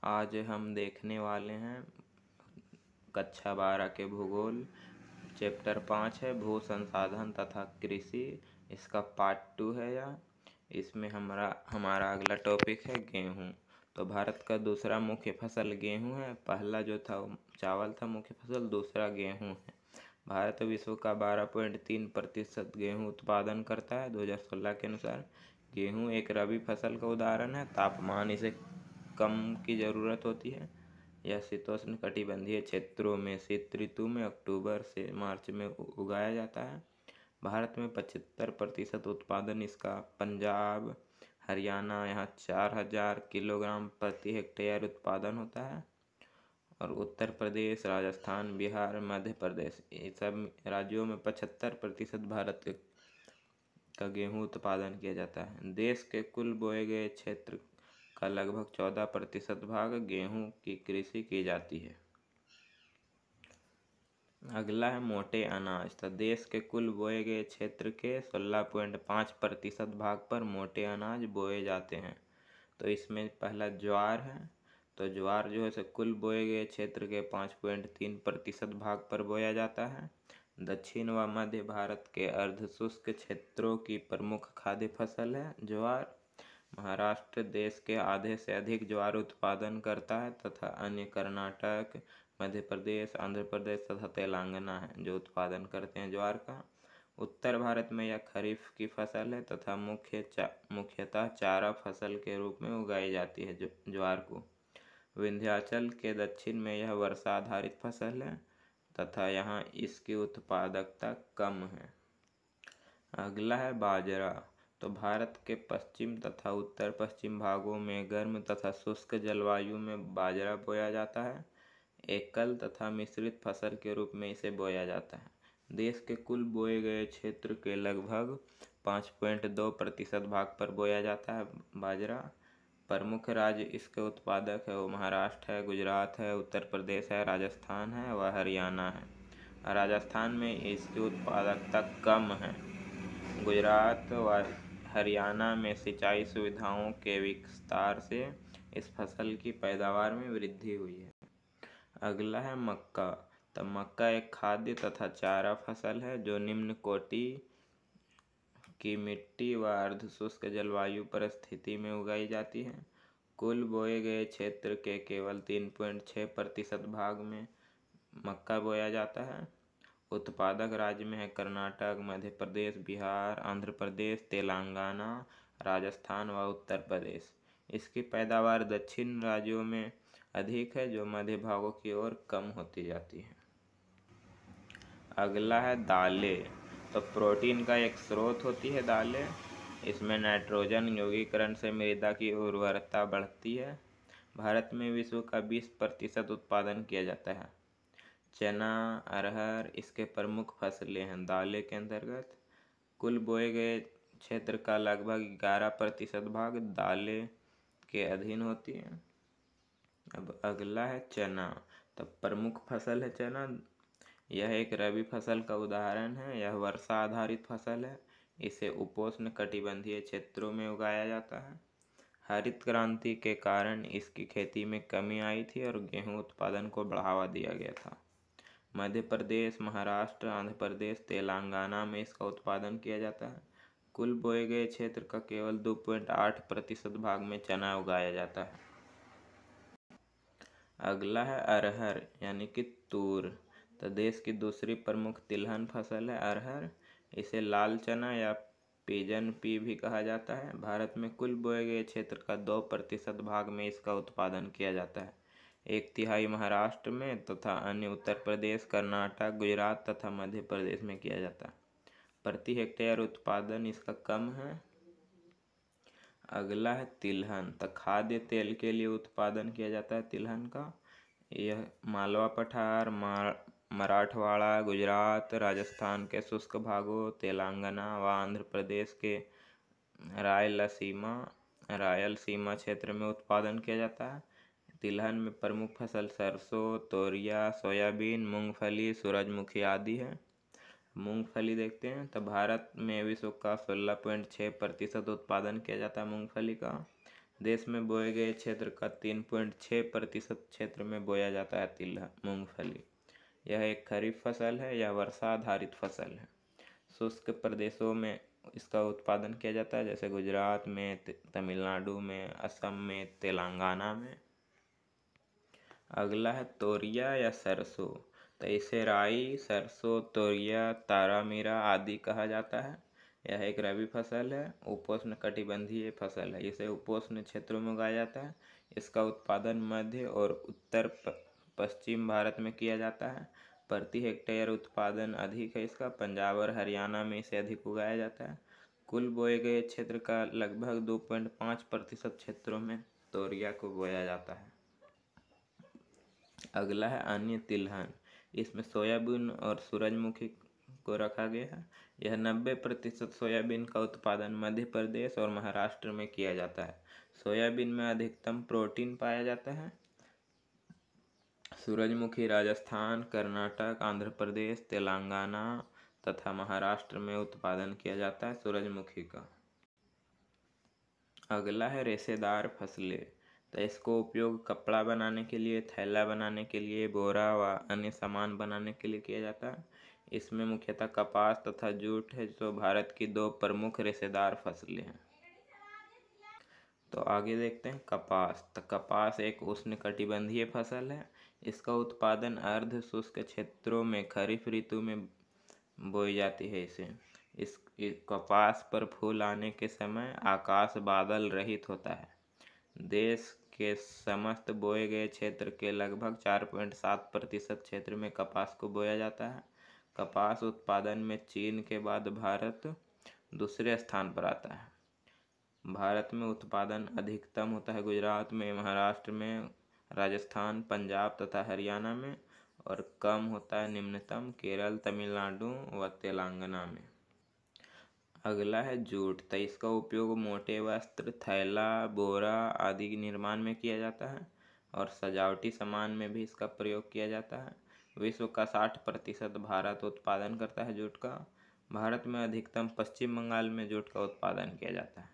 आज हम देखने वाले हैं कक्षा 12 के भूगोल। चैप्टर 5 है भू संसाधन तथा कृषि। इसका पार्ट 2 है यह। इसमें हमारा अगला टॉपिक है गेहूँ। तो भारत का दूसरा मुख्य फसल गेहूँ है। पहला जो था चावल था मुख्य फसल, दूसरा गेहूँ है। भारत विश्व का 12.3% गेहूँ उत्पादन करता है 2016 के अनुसार। गेहूँ एक रबी फसल का उदाहरण है। तापमान इसे कम की ज़रूरत होती है। यह शीतोष्ण कटिबंधीय क्षेत्रों में शीत ऋतु में अक्टूबर से मार्च में उगाया जाता है। भारत में 75% उत्पादन इसका पंजाब, हरियाणा, यहाँ 4000 किलोग्राम प्रति हेक्टेयर उत्पादन होता है। और उत्तर प्रदेश, राजस्थान, बिहार, मध्य प्रदेश, ये सब राज्यों में 75% भारत का गेहूँ उत्पादन किया जाता है। देश के कुल बोए गए क्षेत्र का लगभग 14% भाग गेहूँ की कृषि की जाती है। अगला है मोटे अनाज। तो देश के कुल बोए गए क्षेत्र के 16.5% भाग पर मोटे अनाज बोए जाते हैं। तो इसमें पहला ज्वार है। तो ज्वार जो है कुल बोए गए क्षेत्र के 5.3% भाग पर बोया जाता है। दक्षिण व मध्य भारत के अर्धशुष्क क्षेत्रों की प्रमुख खाद्य फसल है ज्वार। महाराष्ट्र देश के आधे से अधिक ज्वार उत्पादन करता है तथा अन्य कर्नाटक, मध्य प्रदेश, आंध्र प्रदेश तथा तेलंगाना है जो उत्पादन करते हैं ज्वार का। उत्तर भारत में यह खरीफ की फसल है तथा मुख्यतः चारा फसल के रूप में उगाई जाती है ज्वार को। विंध्याचल के दक्षिण में यह वर्षा आधारित फसल है तथा यहाँ इसकी उत्पादकता कम है। अगला है बाजरा। तो भारत के पश्चिम तथा उत्तर पश्चिम भागों में गर्म तथा शुष्क जलवायु में बाजरा बोया जाता है। एकल तथा मिश्रित फसल के रूप में इसे बोया जाता है। देश के कुल बोए गए क्षेत्र के लगभग 5.2% भाग पर बोया जाता है बाजरा। प्रमुख राज्य इसके उत्पादक है वो महाराष्ट्र है, गुजरात है, उत्तर प्रदेश है, राजस्थान है व हरियाणा है। राजस्थान में इसकी उत्पादकता कम है। गुजरात व हरियाणा में सिंचाई सुविधाओं के विस्तार से इस फसल की पैदावार में वृद्धि हुई है। अगला है मक्का। तो मक्का एक खाद्य तथा चारा फसल है जो निम्न कोटि की मिट्टी व अर्धशुष्क जलवायु परिस्थिति में उगाई जाती है। कुल बोए गए क्षेत्र के केवल 3.6% भाग में मक्का बोया जाता है। उत्पादक राज्य में है कर्नाटक, मध्य प्रदेश, बिहार, आंध्र प्रदेश, तेलंगाना, राजस्थान व उत्तर प्रदेश। इसकी पैदावार दक्षिण राज्यों में अधिक है जो मध्य भागों की ओर कम होती जाती है। अगला है दालें। तो प्रोटीन का एक स्रोत होती है दालें। इसमें नाइट्रोजन यौगीकरण से मृदा की उर्वरता बढ़ती है। भारत में विश्व का 20% उत्पादन किया जाता है। चना, अरहर इसके प्रमुख फसलें हैं दालें के अंतर्गत। कुल बोए गए क्षेत्र का लगभग 11% भाग दालें के अधीन होती है। अब अगला है चना। तो प्रमुख फसल है चना। यह एक रबी फसल का उदाहरण है। यह वर्षा आधारित फसल है। इसे उपोष्ण कटिबंधीय क्षेत्रों में उगाया जाता है। हरित क्रांति के कारण इसकी खेती में कमी आई थी और गेहूं उत्पादन को बढ़ावा दिया गया था। मध्य प्रदेश, महाराष्ट्र, आंध्र प्रदेश, तेलंगाना में इसका उत्पादन किया जाता है। कुल बोए गए क्षेत्र का केवल 2.8% भाग में चना उगाया जाता है। अगला है अरहर यानी कि तूर। तो देश की दूसरी प्रमुख तिलहन फसल है अरहर। इसे लाल चना या पिजन पी भी कहा जाता है। भारत में कुल बोए गए क्षेत्र का 2% भाग में इसका उत्पादन किया जाता है। 1/3 महाराष्ट्र में तथा अन्य उत्तर प्रदेश, कर्नाटक, गुजरात तथा मध्य प्रदेश में किया जाता है। प्रति हेक्टेयर उत्पादन इसका कम है। अगला है तिलहन। तो खाद्य तेल के लिए उत्पादन किया जाता है तिलहन का। यह मालवा पठार, मराठवाड़ा, गुजरात, राजस्थान के शुष्क भागों, तेलंगाना व आंध्र प्रदेश के रायलसीमा क्षेत्र में उत्पादन किया जाता है। तिलहन में प्रमुख फसल सरसों, तोरिया, सोयाबीन, मूंगफली, सूरजमुखी आदि है। मूंगफली देखते हैं। तो भारत में विश्व का 16.6% उत्पादन किया जाता है मूंगफली का। देश में बोए गए क्षेत्र का 3.6% क्षेत्र में बोया जाता है तिलहन मूंगफली। यह एक खरीफ फसल है। यह वर्षा आधारित फसल है। शुष्क प्रदेशों में इसका उत्पादन किया जाता है, जैसे गुजरात में, तमिलनाडु में, असम में, तेलंगाना में। अगला है तोरिया या सरसों। तो इसे राई, सरसों, तोरिया, तारामीरा आदि कहा जाता है। यह एक रबी फसल है। उपोष्ण कटिबंधीय फसल है। इसे उपोष्ण क्षेत्रों में उगाया जाता है। इसका उत्पादन मध्य और उत्तर पश्चिम भारत में किया जाता है। प्रति हेक्टेयर उत्पादन अधिक है इसका। पंजाब और हरियाणा में इसे अधिक उगाया जाता है। कुल बोए गए क्षेत्र का लगभग 2.5% क्षेत्रों में तोरिया को बोया जाता है। अगला है अन्य तिलहन। इसमें सोयाबीन और सूरजमुखी को रखा गया है। यह 90% सोयाबीन का उत्पादन मध्य प्रदेश और महाराष्ट्र में किया जाता है। सोयाबीन में अधिकतम प्रोटीन पाया जाता है। सूरजमुखी राजस्थान, कर्नाटक, आंध्र प्रदेश, तेलंगाना तथा महाराष्ट्र में उत्पादन किया जाता है सूरजमुखी का। अगला है रेशेदार फसलें। तो इसको उपयोग कपड़ा बनाने के लिए, थैला बनाने के लिए, बोरा व अन्य सामान बनाने के लिए किया जाता है। इसमें मुख्यतः कपास तथा जूट है, जो भारत की 2 प्रमुख रेशेदार फसलें हैं। तो आगे देखते हैं कपास। तो कपास एक उष्णकटिबंधीय फसल है। इसका उत्पादन अर्ध शुष्क क्षेत्रों में खरीफ ऋतु में बोई जाती है। इस कपास पर फूल आने के समय आकाश बादल रहित होता है। देश के समस्त बोए गए क्षेत्र के लगभग 4.7% क्षेत्र में कपास को बोया जाता है। कपास उत्पादन में चीन के बाद भारत दूसरे स्थान पर आता है। भारत में उत्पादन अधिकतम होता है गुजरात में, महाराष्ट्र में, राजस्थान, पंजाब तथा हरियाणा में, और कम होता है निम्नतम केरल, तमिलनाडु व तेलंगाना में। अगला है जूट। तो इसका उपयोग मोटे वस्त्र, थैला, बोरा आदि के निर्माण में किया जाता है और सजावटी सामान में भी इसका प्रयोग किया जाता है। विश्व का 60% भारत उत्पादन करता है जूट का। भारत में अधिकतम पश्चिम बंगाल में जूट का उत्पादन किया जाता है।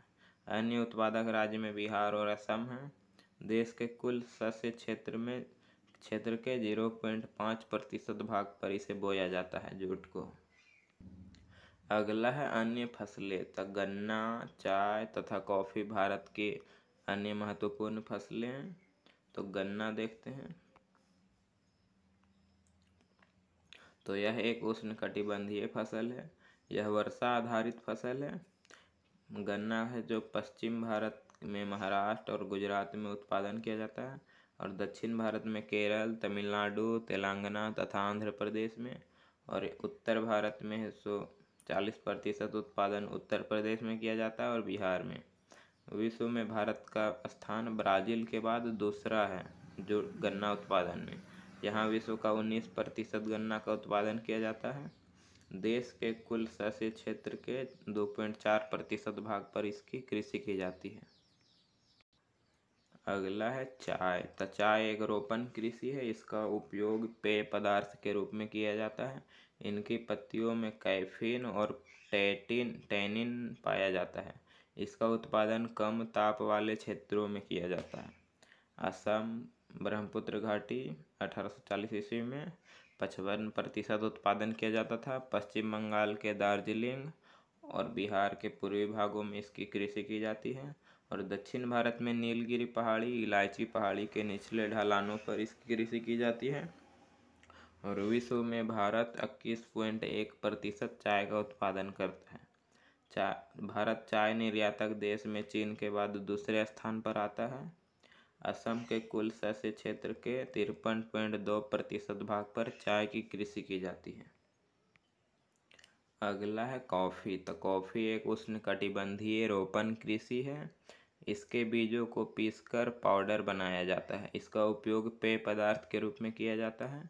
अन्य उत्पादक राज्य में बिहार और असम हैं। देश के कुल शस्य क्षेत्र के 0.5% भाग पर इसे बोया जाता है जूट को। अगला है अन्य फसलें। तो गन्ना, चाय तथा कॉफ़ी भारत की अन्य महत्वपूर्ण फसलें हैं। तो गन्ना देखते हैं। तो यह एक उष्णकटिबंधीय फसल है। यह वर्षा आधारित फसल है। गन्ना है जो पश्चिम भारत में महाराष्ट्र और गुजरात में उत्पादन किया जाता है और दक्षिण भारत में केरल, तमिलनाडु, तेलंगाना तथा आंध्र प्रदेश में, और उत्तर भारत में है 40% उत्पादन उत्तर प्रदेश में किया जाता है और बिहार में। विश्व में भारत का स्थान ब्राज़ील के बाद दूसरा है जो गन्ना उत्पादन में। यहाँ विश्व का 19% गन्ना का उत्पादन किया जाता है। देश के कुल शस्य क्षेत्र के 2.4% भाग पर इसकी कृषि की जाती है। अगला है चाय। तो चाय एक रोपण कृषि है। इसका उपयोग पेय पदार्थ के रूप में किया जाता है। इनकी पत्तियों में कैफीन और टैनिन पाया जाता है। इसका उत्पादन कम ताप वाले क्षेत्रों में किया जाता है। असम ब्रह्मपुत्र घाटी 1840 ईस्वी में 55% उत्पादन किया जाता था। पश्चिम बंगाल के दार्जिलिंग और बिहार के पूर्वी भागों में इसकी कृषि की जाती है और दक्षिण भारत में नीलगिरी पहाड़ी, इलायची पहाड़ी के निचले ढलानों पर इसकी कृषि की जाती है। और विश्व में भारत 21.1% चाय का उत्पादन करता है। भारत चाय निर्यातक देश में चीन के बाद दूसरे स्थान पर आता है। असम के कुल शस्य क्षेत्र के 53.2% भाग पर चाय की कृषि की जाती है। अगला है कॉफ़ी। तो कॉफ़ी एक उष्णकटिबंधीय रोपण कृषि है। इसके बीजों को पीसकर पाउडर बनाया जाता है। इसका उपयोग पेय पदार्थ के रूप में किया जाता है।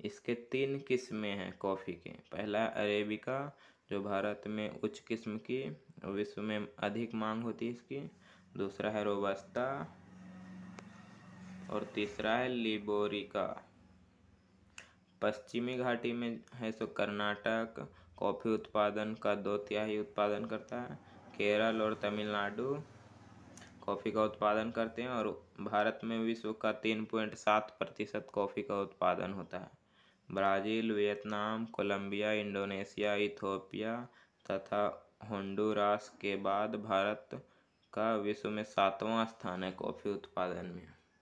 इसके 3 किस्में हैं कॉफ़ी के। पहला अरेबिका, जो भारत में उच्च किस्म की, विश्व में अधिक मांग होती है इसकी। दूसरा है रोबस्टा और तीसरा है लिबोरिका। पश्चिमी घाटी में है सो कर्नाटक कॉफ़ी उत्पादन का 2/3 उत्पादन करता है। केरल और तमिलनाडु कॉफ़ी का उत्पादन करते हैं और भारत में विश्व का 3.7% कॉफ़ी का उत्पादन होता है। Brazil, Vietnam, Colombia, Indonesia, Ethiopia तथा होंडुरास के बाद भारत का विश्व में 7वां स्थान है कॉफ़ी उत्पादन में।